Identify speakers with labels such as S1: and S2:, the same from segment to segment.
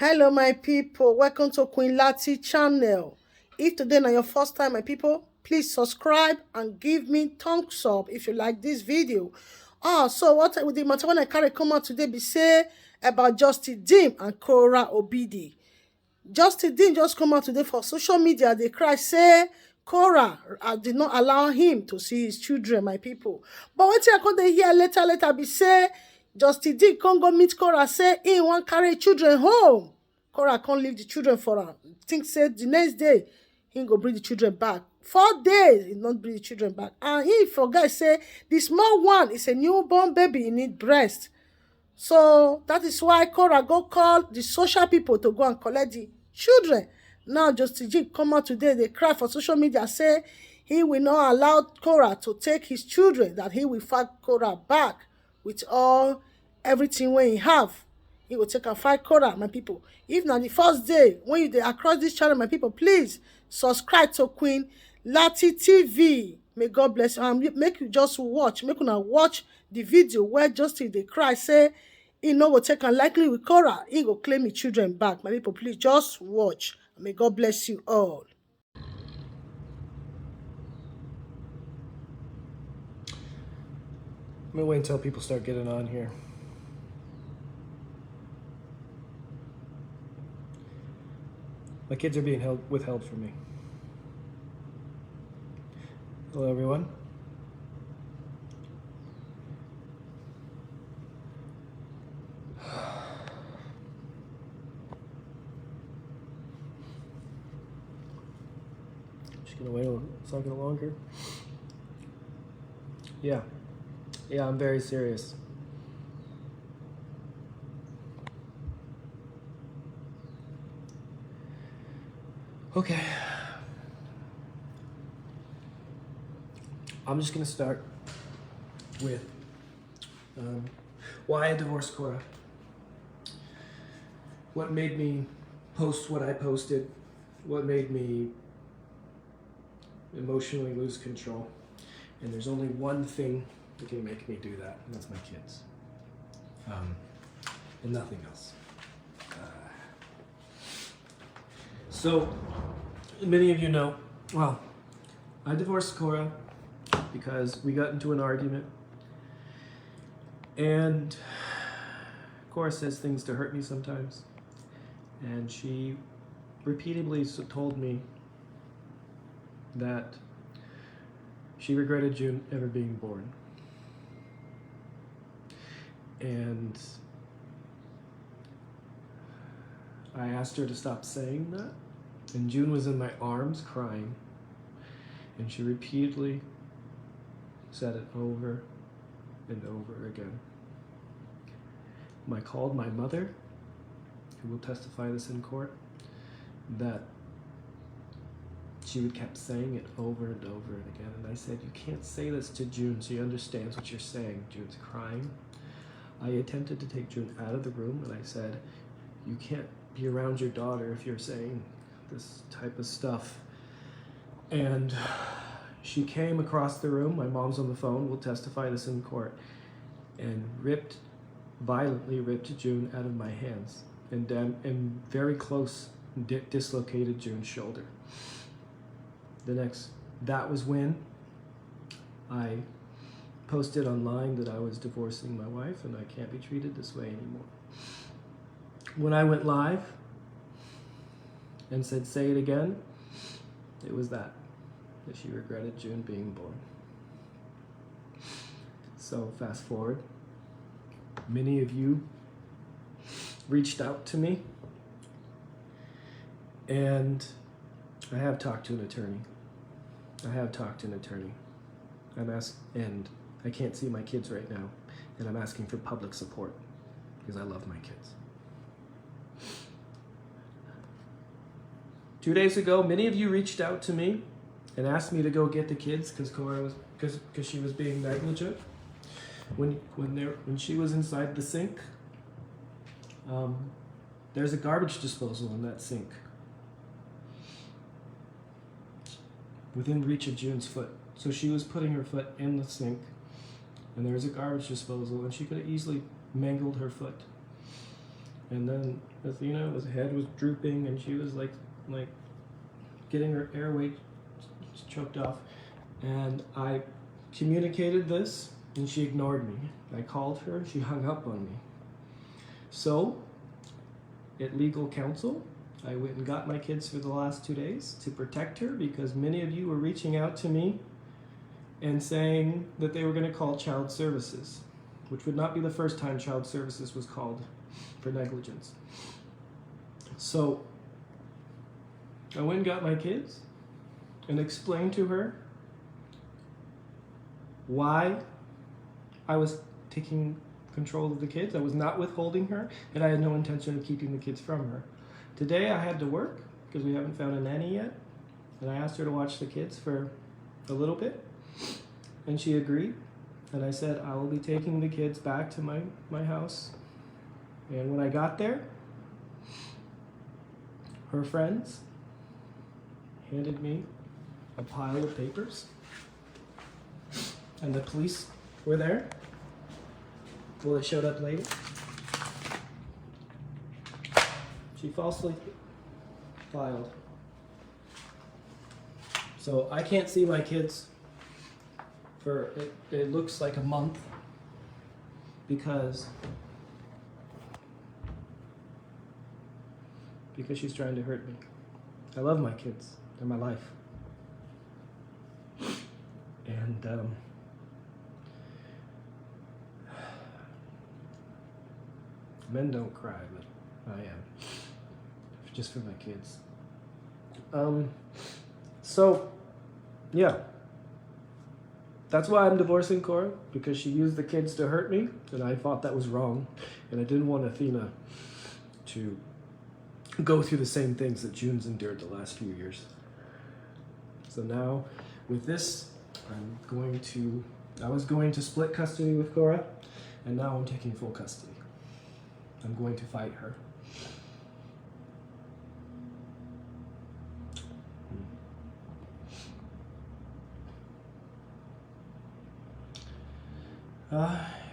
S1: Hello, my people. Welcome to Queen Lati channel. If today na your first time, my people, please subscribe and give me thumbs up if you like this video. So what with the matter when I carry come out today be say about Justin Dean and Cora Obidi. Justin Dean just come out today for social media. They cry say Cora did not allow him to see his children, my people. But what I come dey hear later be say Justin Dean come go meet Cora say he wan carry children home. Cora can't leave the children for am. Think say the next day he go bring the children back. 4 days he not bring the children back, and he forget say the small one is a newborn baby, he need breast. So that is why Cora go call the social people to go and collect the children. Now Justin G come out today, they cry for social media, say he will not allow Cora to take his children, that he will fight Cora back with all everything wey he have. He will take and fight Cora, my people. If na the first day when you dey across this channel, my people, please subscribe to Queen Lati TV. May God bless you. And make you just watch, make una watch the video where Justin dey cry say he no go take am likely with Cora, he go claim his children back. My people, please just watch. May God bless you all.
S2: I'm gonna wait until people start getting on here. My kids are being withheld from me. Hello, everyone. Just gonna wait a second longer. Yeah, I'm very serious. Okay. I'm just gonna start with why I divorced Cora. What made me post what I posted? What made me emotionally lose control? And there's only one thing that can make me do that, and that's my kids. And nothing else. So, many of you know, well, I divorced Cora because we got into an argument, and Cora says things to hurt me sometimes, and she repeatedly told me that she regretted June ever being born. And I asked her to stop saying that, and June was in my arms crying, and she repeatedly said it over and over again. I called my mother, who will testify this in court, that she would kept saying it over and over and again. And I said, you can't say this to June. She understands what you're saying. June's crying. I attempted to take June out of the room, and I said, you can't be around your daughter if you're saying this type of stuff. And she came across the room, my mom's on the phone, will testify this in court, and violently ripped June out of my hands, and very close dislocated June's shoulder. That was when I posted online that I was divorcing my wife and I can't be treated this way anymore. When I went live and said, say it again, it was that she regretted June being born. So fast forward, many of you reached out to me, and I have talked to an attorney. And I can't see my kids right now, and I'm asking for public support because I love my kids. 2 days ago, many of you reached out to me and asked me to go get the kids because she was being negligent when she was inside the sink. There's a garbage disposal in that sink, within reach of June's foot. So she was putting her foot in the sink, and there was a garbage disposal, and she could have easily mangled her foot. And then Athena's head was drooping and she was like getting her airway choked off. And I communicated this and she ignored me. I called her, she hung up on me. So, at legal counsel, I went and got my kids for the last 2 days to protect her because many of you were reaching out to me and saying that they were going to call child services, which would not be the first time child services was called for negligence. So I went and got my kids and explained to her why I was taking control of the kids. I was not withholding her, and I had no intention of keeping the kids from her. Today I had to work because we haven't found a nanny yet, and I asked her to watch the kids for a little bit, and she agreed. And I said, I will be taking the kids back to my house. And when I got there, her friends handed me a pile of papers, and the police were there. Well, it showed up later. She falsely filed. So I can't see my kids for, it looks like a month because she's trying to hurt me. I love my kids. They're my life. And men don't cry, but I am. Just for my kids. So, yeah. That's why I'm divorcing Cora, because she used the kids to hurt me, and I thought that was wrong. And I didn't want Athena to go through the same things that June's endured the last few years. So now, with this, I was going to split custody with Cora, and now I'm taking full custody. I'm going to fight her.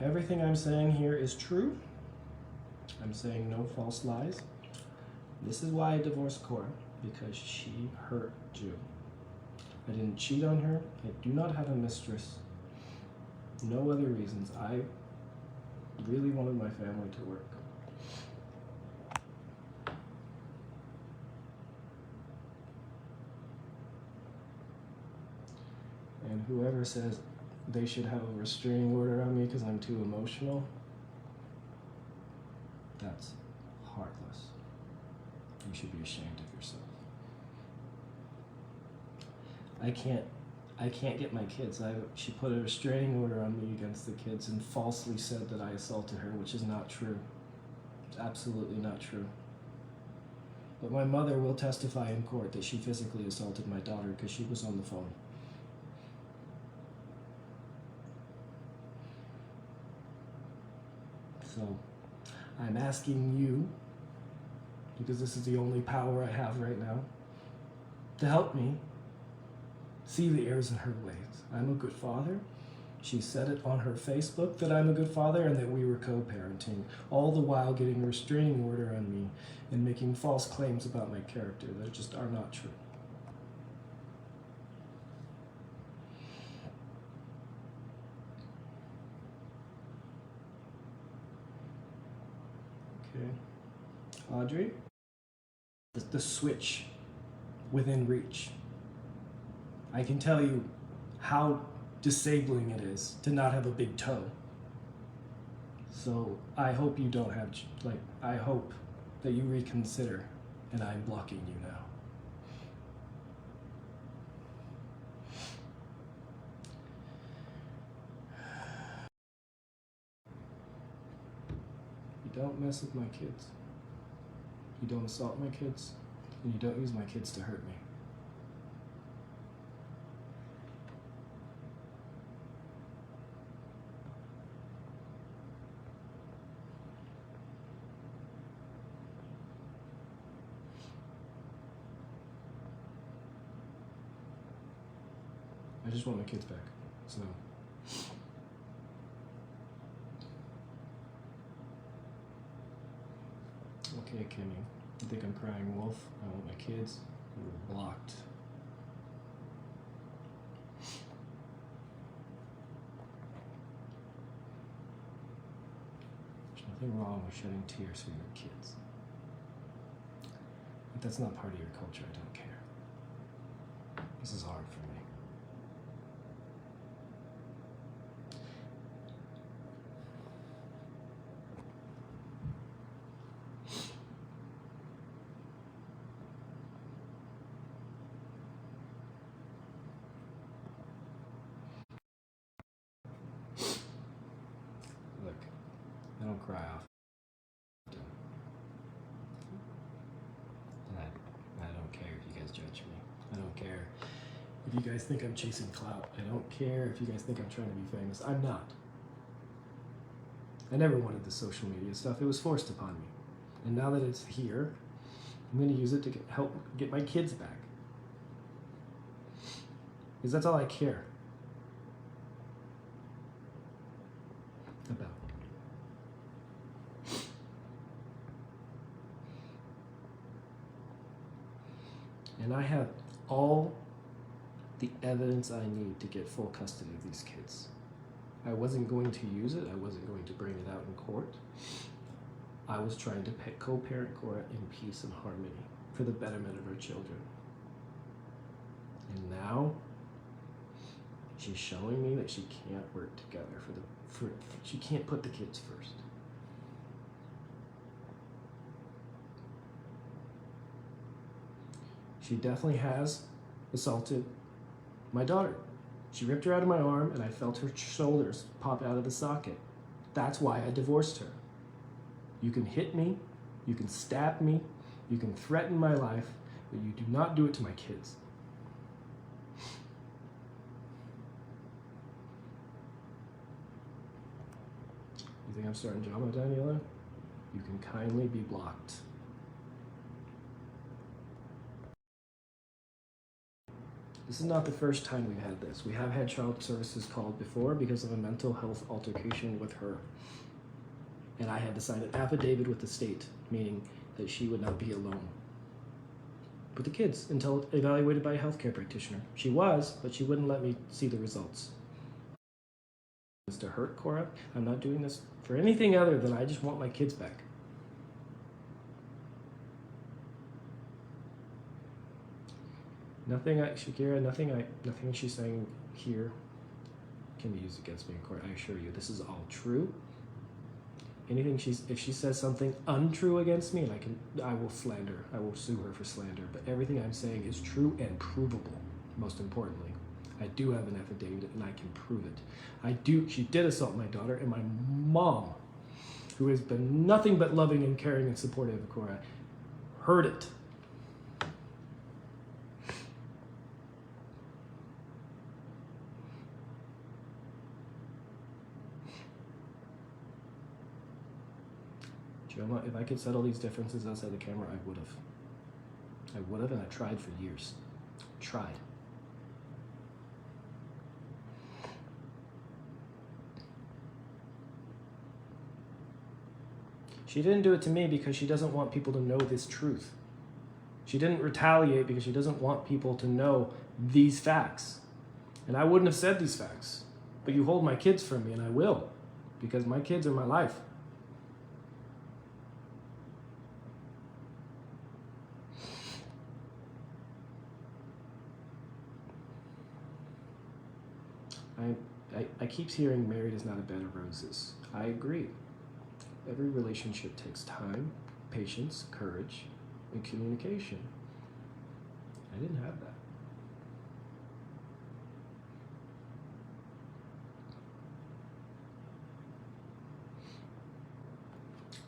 S2: Everything I'm saying here is true. I'm saying no false lies. This is why I divorced Cora, because she hurt June. I didn't cheat on her. I do not have a mistress. No other reasons. I really wanted my family to work. And whoever says they should have a restraining order on me because I'm too emotional, that's heartless. You should be ashamed of yourself. I can't get my kids. She put a restraining order on me against the kids and falsely said that I assaulted her, which is not true. It's absolutely not true. But my mother will testify in court that she physically assaulted my daughter because she was on the phone. So I'm asking you, because this is the only power I have right now, to help me see the errors in her ways. I'm a good father. She said it on her Facebook that I'm a good father and that we were co-parenting, all the while getting a restraining order on me and making false claims about my character that just are not true. Okay. Audrey? The switch within reach. I can tell you how disabling it is to not have a big toe. So I hope you don't have, I hope that you reconsider, and I'm blocking you now. You don't mess with my kids. You don't assault my kids, and you don't use my kids to hurt me. I just want my kids back, so. Okay, Kimmy. You think I'm crying wolf? I want my kids. You were blocked. There's nothing wrong with shedding tears for your kids. But that's not part of your culture. I don't care. This is hard for me. Look, I don't cry often. And I don't care if you guys judge me. I don't care if you guys think I'm chasing clout. I don't care if you guys think I'm trying to be famous. I'm not. I never wanted the social media stuff. It was forced upon me. And now that it's here, I'm going to use it to help get my kids back. Because that's all I care about. And I have all the evidence I need to get full custody of these kids. I wasn't going to use it. I wasn't going to bring it out in court. I was trying to co-parent Cora in peace and harmony for the betterment of her children. And now she's showing me that she can't work together she can't put the kids first. She definitely has assaulted my daughter. She ripped her out of my arm and I felt her shoulders pop out of the socket. That's why I divorced her. You can hit me, you can stab me, you can threaten my life, but you do not do it to my kids. You think I'm starting drama, Daniela? You can kindly be blocked. This is not the first time we've had this. We have had child services called before because of a mental health altercation with her. And I had to sign an affidavit with the state, meaning that she would not be alone with the kids until evaluated by a healthcare practitioner. She was, but she wouldn't let me see the results. It's to hurt Cora. I'm not doing this for anything other than I just want my kids back. Shakira, nothing she's saying here can be used against me in court. I assure you, this is all true. If she says something untrue against me, I will slander. I will sue her for slander. But everything I'm saying is true and provable. Most importantly, I do have an affidavit and I can prove it. She did assault my daughter, and my mom, who has been nothing but loving and caring and supportive of Cora, heard it. If I could settle these differences outside the camera, I would have. I would have, and I tried for years. Tried. She didn't do it to me because she doesn't want people to know this truth. She didn't retaliate because she doesn't want people to know these facts. And I wouldn't have said these facts. But you hold my kids from me, and I will. Because my kids are my life. I keep hearing married is not a bed of roses. I agree. Every relationship takes time, patience, courage, and communication. I didn't have that.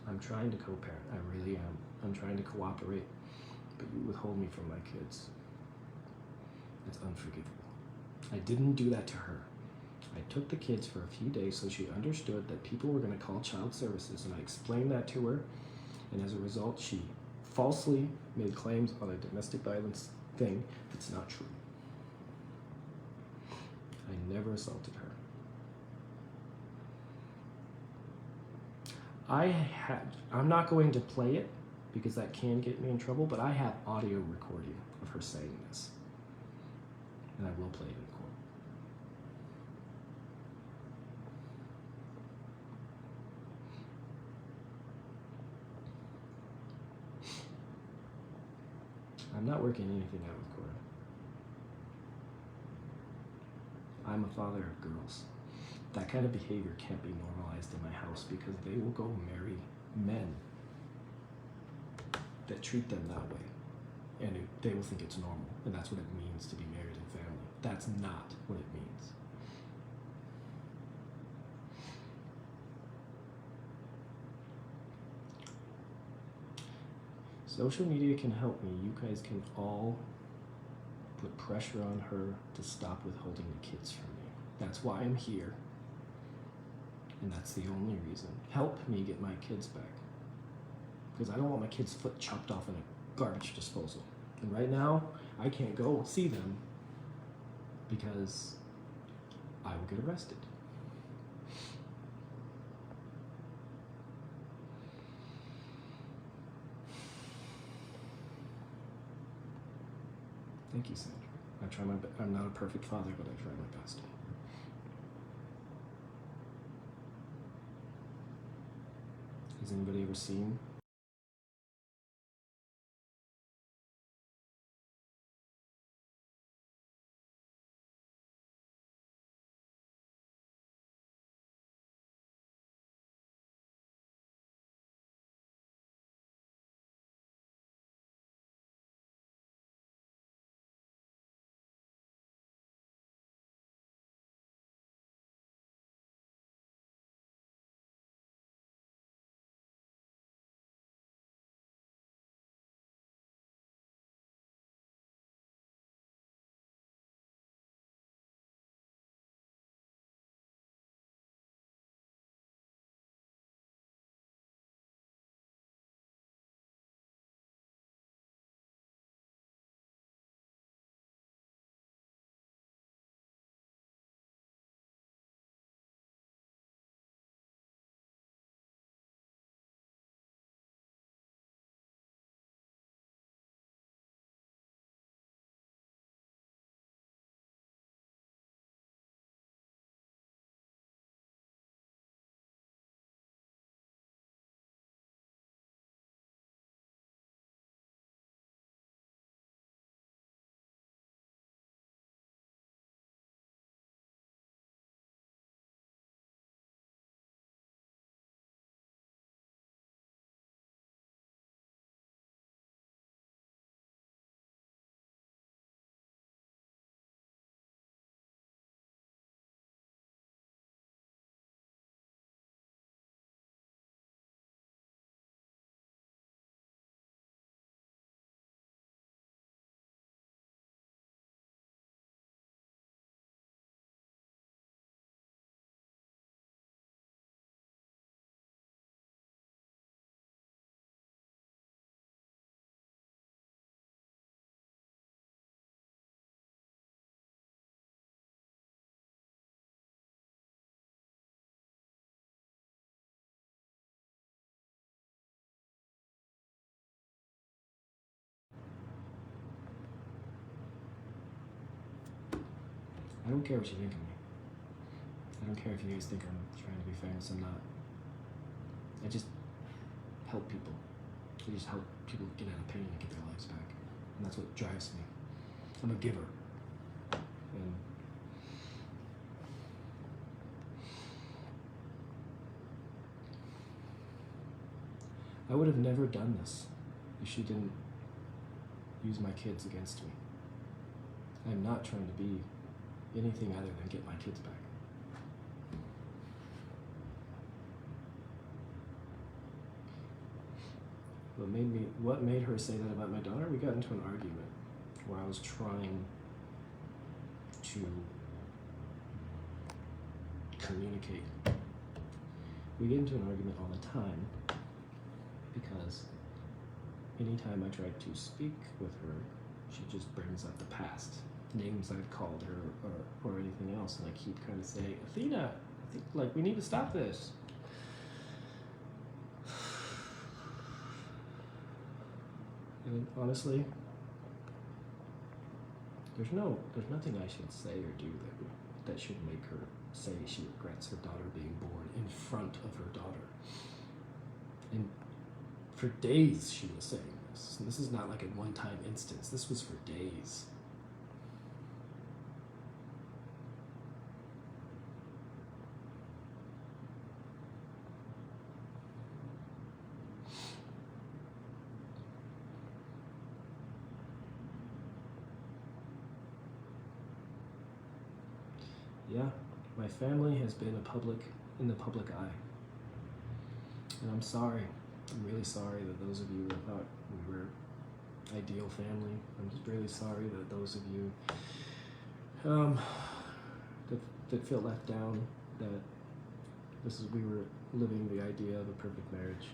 S2: I'm trying to co-parent. I really am. I'm trying to cooperate, but you withhold me from my kids. It's unforgivable. I didn't do that to her. I took the kids for a few days so she understood that people were going to call child services, and I explained that to her, and as a result, she falsely made claims on a domestic violence thing that's not true. I never assaulted her. I'm not going to play it because that can get me in trouble, but I have audio recording of her saying this. And I will play it in court. I'm not working anything out with Cora. I'm a father of girls. That kind of behavior can't be normalized in my house because they will go marry men that treat them that way. And they will think it's normal. And that's what it means to be married and family. That's not what it means. Social media can help me. You guys can all put pressure on her to stop withholding the kids from me. That's why I'm here. And that's the only reason. Help me get my kids back. Because I don't want my kids' foot chopped off in a garbage disposal. And right now, I can't go see them because I will get arrested. Thank you, Sandra. I try my best. I'm not a perfect father, but I try my best. Has anybody ever seen? I don't care what you think of me. I don't care if you guys think I'm trying to be famous. I'm not. I just help people. I just help people get out of pain and get their lives back. And that's what drives me. I'm a giver. And I would have never done this if she didn't use my kids against me. I'm not trying to be anything other than get my kids back. What made her say that about my daughter? We got into an argument where I was trying to communicate. We get into an argument all the time because anytime I try to speak with her, she just brings up the past, names I've called her or anything else, and I keep kind of saying, Athena, I think like we need to stop this. And honestly, there's nothing I should say or do that should make her say she regrets her daughter being born in front of her daughter. And for days she was saying this. And this is not like a one-time instance. This was for days. Yeah, my family has been in the public eye. And I'm sorry. I'm really sorry that those of you that thought we were ideal family. I'm just really sorry that those of you that feel left down, that we were living the idea of a perfect marriage.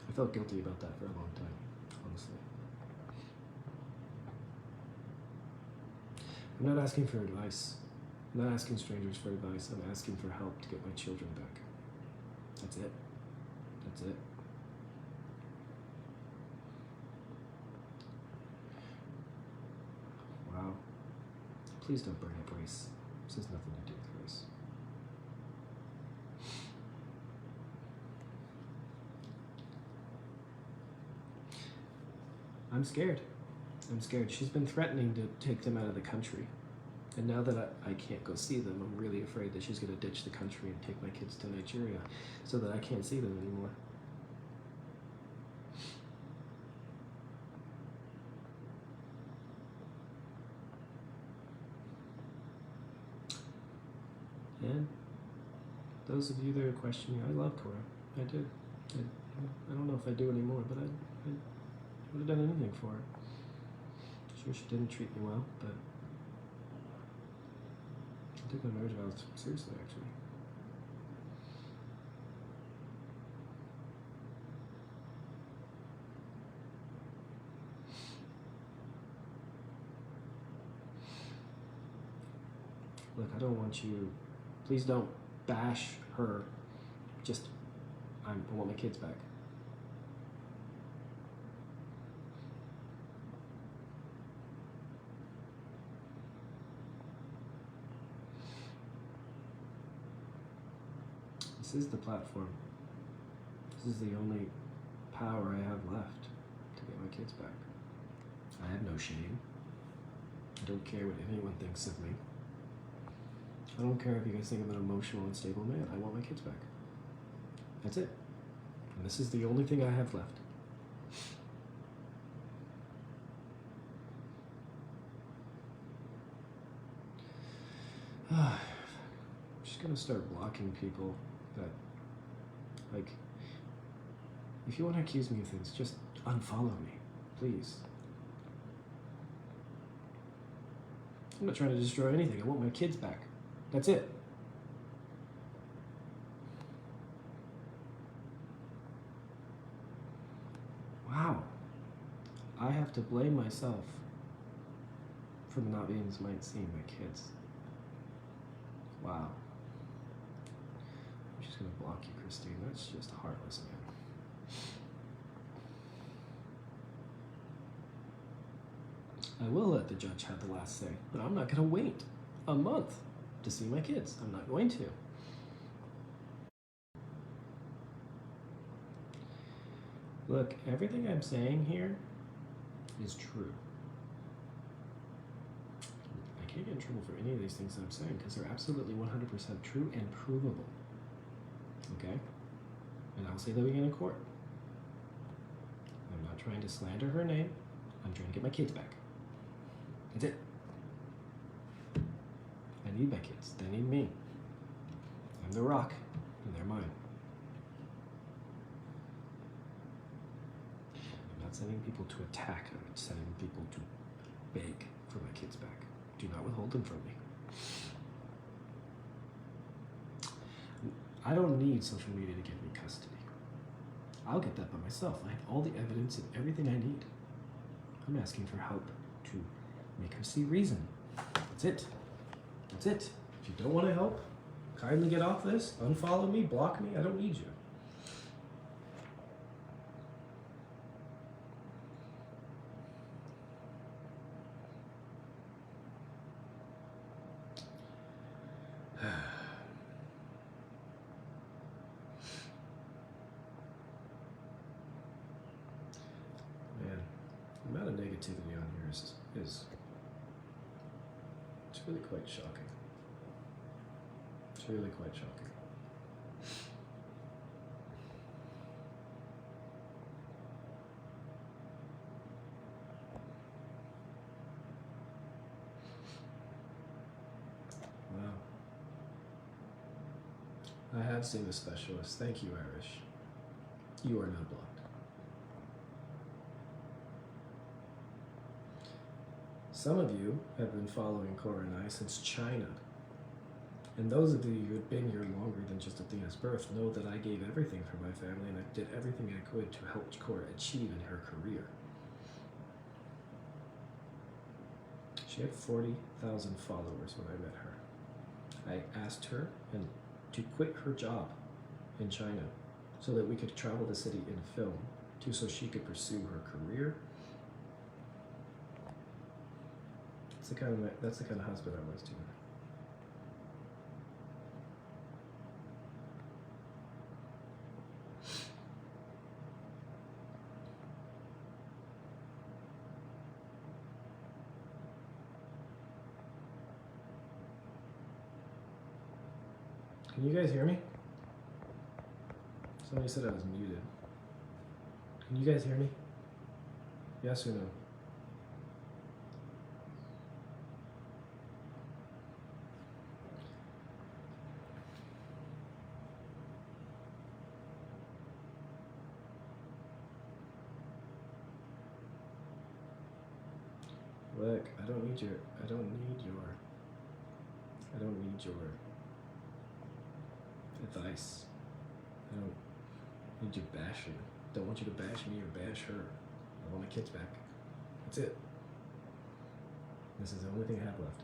S2: I felt guilty about that for a long time, honestly. I'm not asking for advice. I'm not asking strangers for advice. I'm asking for help to get my children back. That's it. That's it. Wow. Please don't bring up race. This has nothing to do with race. I'm scared. I'm scared. She's been threatening to take them out of the country. And now that I can't go see them, I'm really afraid that she's going to ditch the country and take my kids to Nigeria so that I can't see them anymore. And those of you that are questioning, I love Cora. I did. I don't know if I do anymore, but I would have done anything for her. Sure, she didn't treat me well, but I took my marriage vows seriously, actually. Look, I don't want you, please don't bash her. Just, I want my kids back. This is the platform. This is the only power I have left to get my kids back. I have no shame. I don't care what anyone thinks of me. I don't care if you guys think I'm an emotional, unstable man. I want my kids back. That's it. And this is the only thing I have left. I'm just gonna start blocking people that, like, if you want to accuse me of things, just unfollow me, please. I'm not trying to destroy anything. I want my kids back. That's it. Wow. I have to blame myself for not being seeing my kids. Wow. I'm just gonna block you, Christine. That's just heartless, man. I will let the judge have the last say, but I'm not gonna wait a month to see my kids. I'm not going to. Look, everything I'm saying here is true. I can't get in trouble for any of these things that I'm saying because they're absolutely 100% true and provable. Okay? And I'll say them again in court. I'm not trying to slander her name. I'm trying to get my kids back. That's it. I need my kids. They need me. I'm the rock, and they're mine. I'm not sending people to attack. I'm sending people to beg for my kids back. Do not withhold them from me. I don't need social media to give me custody. I'll get that by myself. I have all the evidence and everything I need. I'm asking for help to make her see reason. That's it. That's it. If you don't want to help, kindly get off this, unfollow me, block me. I don't need you. amount of negativity on here is it's really quite shocking. It's really quite shocking. Wow. I have seen the specialist. Thank you, Irish. You are now blocked. Some of you have been following Cora and I since China. And those of you who have been here longer than just Athena's birth know that I gave everything for my family and I did everything I could to help Cora achieve in her career. She had 40,000 followers when I met her. I asked her to quit her job in China so that we could travel the city in film so she could pursue her career. That's the kind of husband I was to her. Can you guys hear me? Somebody said I was muted. Can you guys hear me? Yes or no? Look, I don't need your advice. I don't need you bashing. Don't want you to bash me or bash her. I want my kids back. That's it. This is the only thing I have left.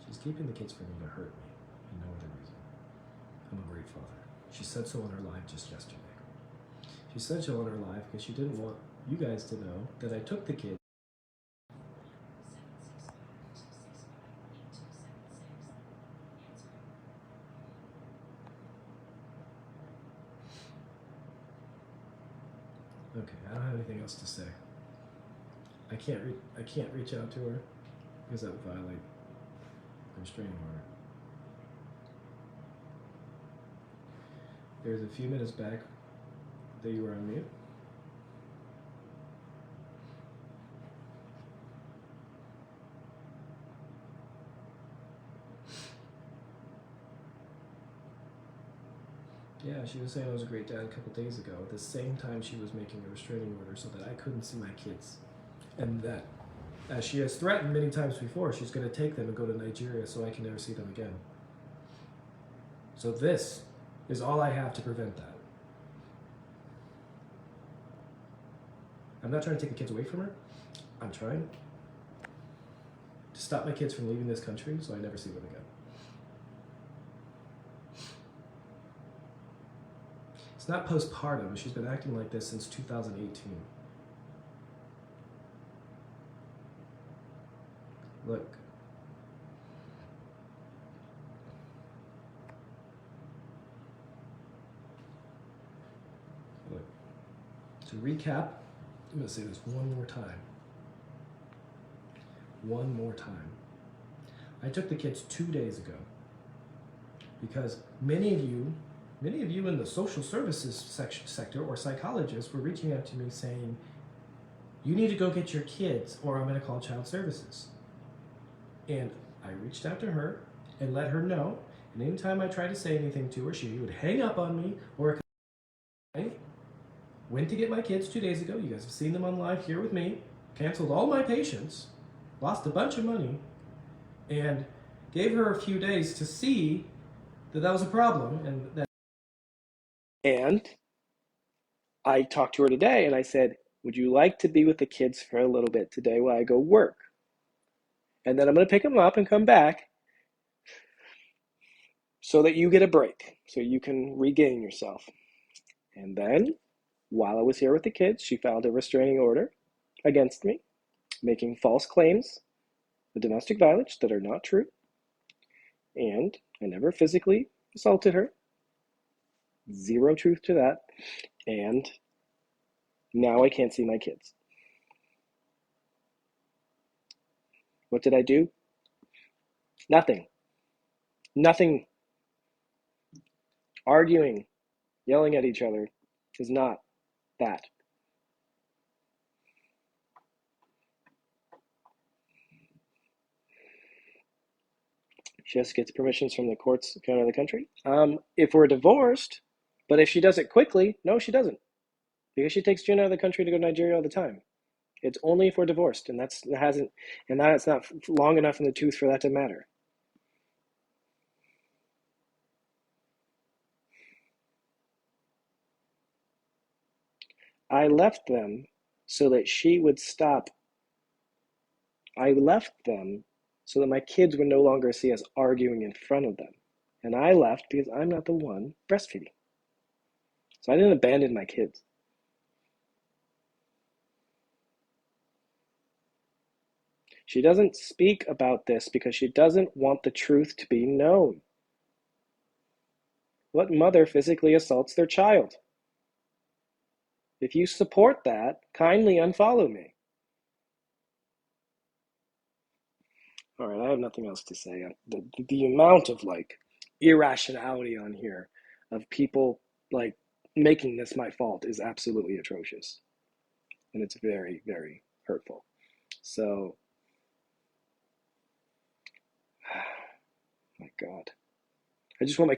S2: She's keeping the kids from me to hurt me, and no other reason. I'm a great father. She said so on her live just yesterday. She said so on her live because she didn't want you guys to know that I took the kids. Okay, I don't have anything else to say. I can't reach out to her because that would violate the restraining order. There's a few minutes back that you were on mute. Yeah, she was saying I was a great dad a couple days ago. At the same time, she was making a restraining order so that I couldn't see my kids. And that, as she has threatened many times before, she's going to take them and go to Nigeria so I can never see them again. So this is all I have to prevent that. I'm not trying to take the kids away from her. I'm trying to stop my kids from leaving this country so I never see them again. It's not postpartum. She's been acting like this since 2018. Look. Look. To recap, I'm going to say this one more time. One more time. I took the kids 2 days ago because many of you in the social services sector or psychologists were reaching out to me saying, you need to go get your kids or I'm going to call child services. And I reached out to her and let her know. And anytime I tried to say anything to her, she would hang up on me or I went to get my kids 2 days ago. You guys have seen them on live here with me. Canceled all my patients, lost a bunch of money, and gave her a few days to see that that was a problem. And I talked to her today and I said, would you like to be with the kids for a little bit today while I go work? And then I'm going to pick them up and come back so that you get a break, so you can regain yourself. And then, while I was here with the kids, she filed a restraining order against me, making false claims of domestic violence that are not true. And I never physically assaulted her. zero truth to that. And now I can't see my kids. What did I do? Nothing. Nothing. Arguing, yelling at each other is not that. She just gets permissions from the courts to go out of the country. If we're divorced, but if she does it quickly, no, she doesn't. Because she takes June out of the country to go to Nigeria all the time. It's only if we're divorced, and that's not long enough in the tooth for that to matter. I left them so that she would stop. I left them so that my kids would no longer see us arguing in front of them. And I left because I'm not the one breastfeeding. So I didn't abandon my kids. She doesn't speak about this because she doesn't want the truth to be known. What mother physically assaults their child? If you support that, kindly unfollow me. All right, I have nothing else to say. The amount of irrationality on here of people making this my fault is absolutely atrocious. And it's very, very hurtful. So, my God. I just want my